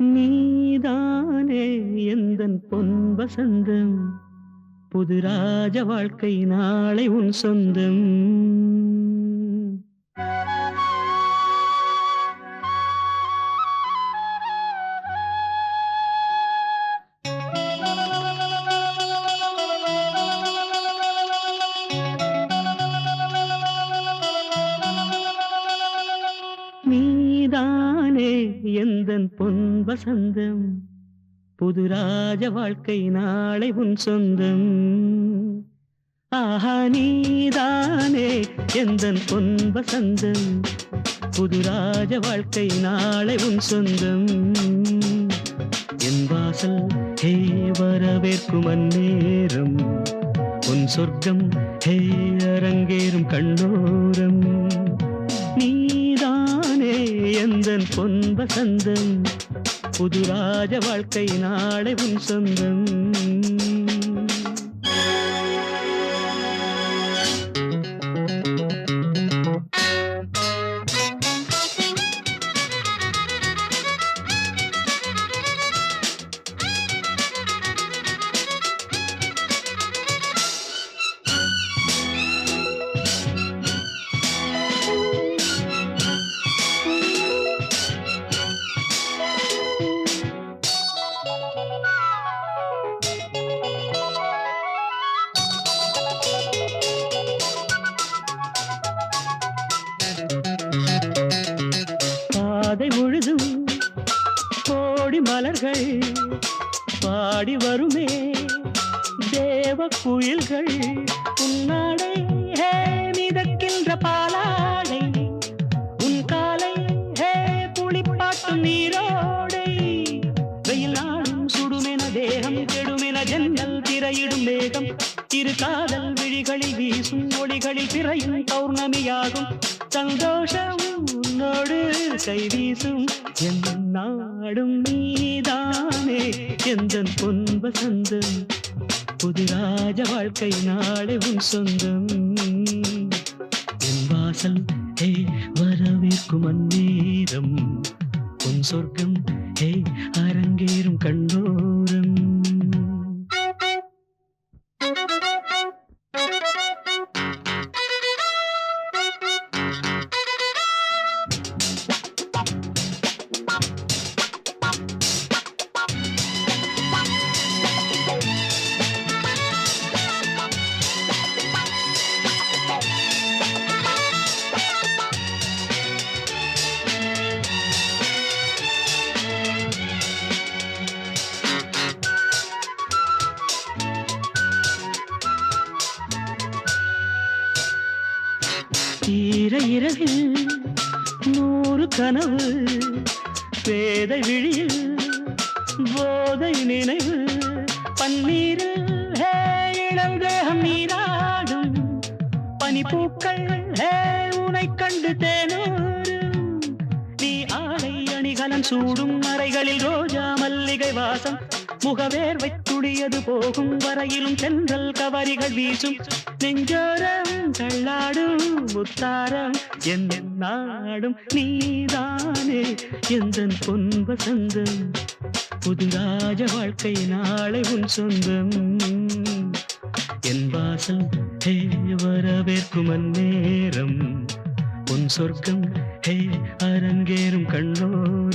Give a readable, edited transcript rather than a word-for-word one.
நீதானே எந்தன் பொன் வசந்தம், புது ராஜ வாழ்க்கை நாளை உன் சொந்தம். நீதானே எந்தன் பொன் வசந்தம், புது ராஜ வாழ்க்கை நாளை உன் சொந்தம். ஆஹா நீதானே எந்தன் பொன் வசந்தம், புது ராஜ வாழ்க்கை நாளை உன் சொந்தம். என் வாசல் ஹே வரவேற்கும் அந்நேரம், உன் சொர்க்கம் ஹே அரங்கேறும் கண்ணோரம். நீதானே எந்தன் பொன் வசந்தம், புது ராஜ வாழ்க்கை நாளை உன் சொந்தம். பாதை முழுதும் கோடி மலர்கள் பாடி வருமே தேவ குயில்கள். உன்னாடை ஹே மிதக்கின்ற பாலாடை, உன் காலை ஹே புளிப்பாட்டும் நீரோடை. வெயில் நாளும் சுடுமென தேகம், கெடுமென ஜன்னல் திரையிடும் மேகம். இரு காதல் விழிகளில் வீசும் ஒளிகளில் திரையும் பௌர்ணமியாகும். சந்தோஷம் உன்னோடு கை வீசும் என் நாடும். நீதானே எந்தன் பொன் வசந்தம், புது ராஜ வாழ்க்கை நாளை உன் சொந்தம். என் வாசல் ஹே வரவேற்கும் அந்நேரம், உன் சொர்க்கம் ஹே அரங்கேறும் கண்ணோரம். ஈர இரவில் 100 கனவு, பேதை விழியில் போதை நினைவு. பன்னீரில் ஹே இளம் தேகம் நீராடும், பனிப்பூக்கள் ஹே உனை கண்டு தேனூரும். நீ ஆடை அணிகலன் சூடும் அறைகளில் ரோஜா மல்லிகை வாசம். முகவேர்வை துடியது போகும் வரையிலும் தென்றல் கவரிகள் வீசும். நெஞ்சோரம் தள்ளாடும் முத்தாரம் என் நாடும். நீதானே எந்தன் பொன் வசந்தம், புது ராஜ வாழ்க்கை நாளை உன் சொந்தம். என் வாசல் ஹே வரவேற்கும் அந்நேரம், உன் சொர்க்கம் ஹே அரங்கேறும் கண்ணோரம்.